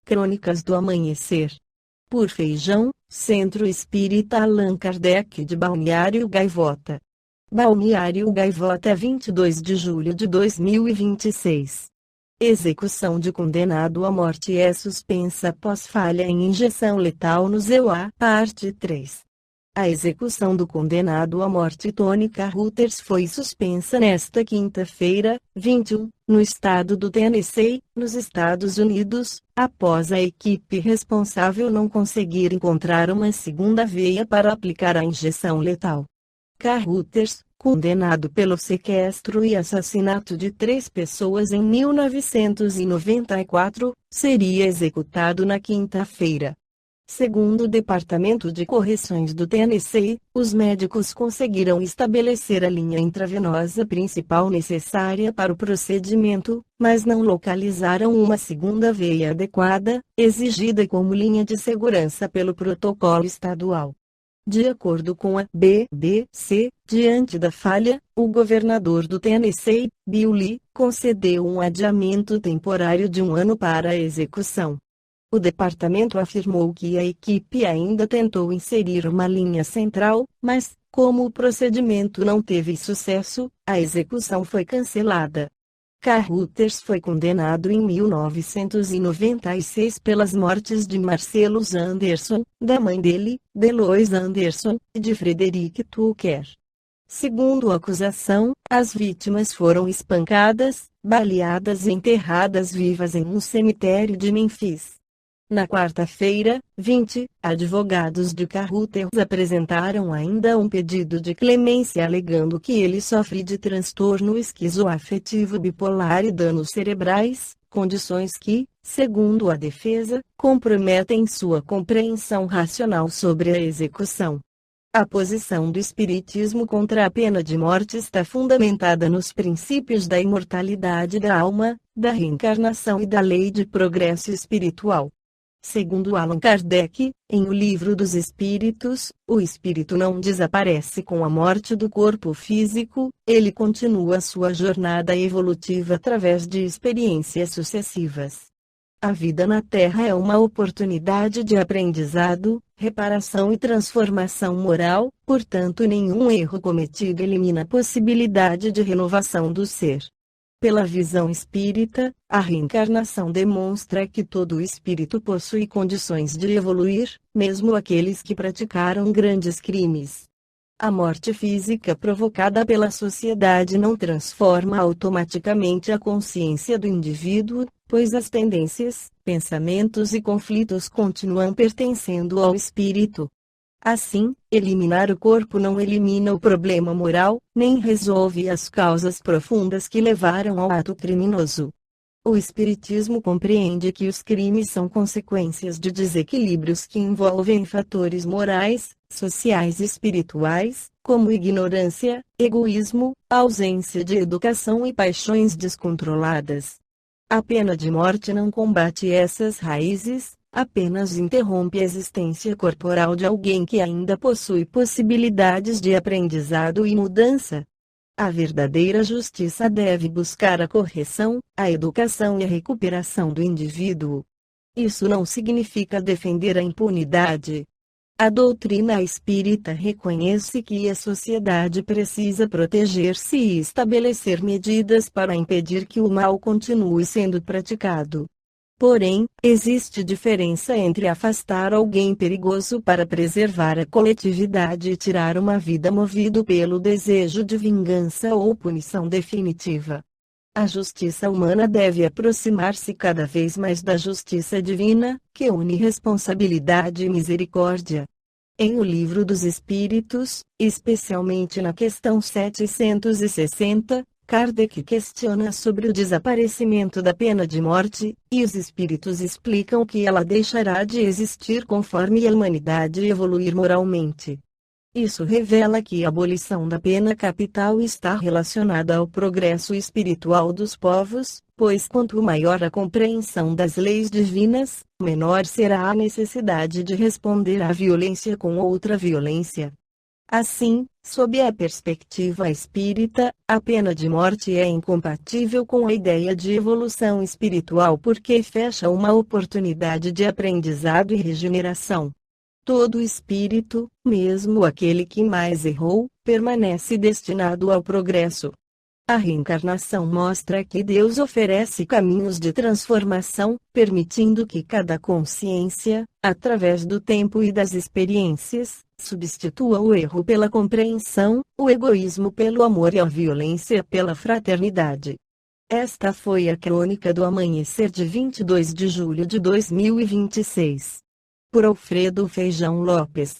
Crônicas do Amanhecer. Por Feijão, Centro Espírita Allan Kardec de Balneário Gaivota. Balneário Gaivota, 22 de julho de 2026. Execução de condenado à morte é suspensa após falha em injeção letal no ZEUA. Parte 3. A execução do condenado à morte Tony Carruthers foi suspensa nesta quinta-feira, 21, no estado do Tennessee, nos Estados Unidos, após a equipe responsável não conseguir encontrar uma segunda veia para aplicar a injeção letal. Carruthers, condenado pelo sequestro e assassinato de 3 pessoas em 1994, seria executado na quinta-feira. Segundo o Departamento de Correções do Tennessee, os médicos conseguiram estabelecer a linha intravenosa principal necessária para o procedimento, mas não localizaram uma segunda veia adequada, exigida como linha de segurança pelo protocolo estadual. De acordo com a BBC, diante da falha, o governador do Tennessee, Bill Lee, concedeu um adiamento temporário de 1 ano para a execução. O departamento afirmou que a equipe ainda tentou inserir uma linha central, mas, como o procedimento não teve sucesso, a execução foi cancelada. Carruthers foi condenado em 1996 pelas mortes de Marcellus Anderson, da mãe dele, Deloise Anderson, e de Frederick Tucker. Segundo a acusação, as vítimas foram espancadas, baleadas e enterradas vivas em um cemitério de Memphis. Na quarta-feira, 20, advogados de Carruthers apresentaram ainda um pedido de clemência alegando que ele sofre de transtorno esquizoafetivo bipolar e danos cerebrais, condições que, segundo a defesa, comprometem sua compreensão racional sobre a execução. A posição do Espiritismo contra a pena de morte está fundamentada nos princípios da imortalidade da alma, da reencarnação e da lei de progresso espiritual. Segundo Allan Kardec, em O Livro dos Espíritos, o espírito não desaparece com a morte do corpo físico, ele continua sua jornada evolutiva através de experiências sucessivas. A vida na Terra é uma oportunidade de aprendizado, reparação e transformação moral, portanto nenhum erro cometido elimina a possibilidade de renovação do ser. Pela visão espírita, a reencarnação demonstra que todo espírito possui condições de evoluir, mesmo aqueles que praticaram grandes crimes. A morte física provocada pela sociedade não transforma automaticamente a consciência do indivíduo, pois as tendências, pensamentos e conflitos continuam pertencendo ao espírito. Assim, eliminar o corpo não elimina o problema moral, nem resolve as causas profundas que levaram ao ato criminoso. O Espiritismo compreende que os crimes são consequências de desequilíbrios que envolvem fatores morais, sociais e espirituais, como ignorância, egoísmo, ausência de educação e paixões descontroladas. A pena de morte não combate essas raízes, apenas interrompe a existência corporal de alguém que ainda possui possibilidades de aprendizado e mudança. A verdadeira justiça deve buscar a correção, a educação e a recuperação do indivíduo. Isso não significa defender a impunidade. A doutrina espírita reconhece que a sociedade precisa proteger-se e estabelecer medidas para impedir que o mal continue sendo praticado. Porém, existe diferença entre afastar alguém perigoso para preservar a coletividade e tirar uma vida movido pelo desejo de vingança ou punição definitiva. A justiça humana deve aproximar-se cada vez mais da justiça divina, que une responsabilidade e misericórdia. Em O Livro dos Espíritos, especialmente na questão 760, Kardec questiona sobre o desaparecimento da pena de morte, e os espíritos explicam que ela deixará de existir conforme a humanidade evoluir moralmente. Isso revela que a abolição da pena capital está relacionada ao progresso espiritual dos povos, pois quanto maior a compreensão das leis divinas, menor será a necessidade de responder à violência com outra violência. Assim, sob a perspectiva espírita, a pena de morte é incompatível com a ideia de evolução espiritual porque fecha uma oportunidade de aprendizado e regeneração. Todo espírito, mesmo aquele que mais errou, permanece destinado ao progresso. A reencarnação mostra que Deus oferece caminhos de transformação, permitindo que cada consciência, através do tempo e das experiências, substitua o erro pela compreensão, o egoísmo pelo amor e a violência pela fraternidade. Esta foi a crônica do amanhecer de 22 de julho de 2026. Por Alfredo Feijão Lopes.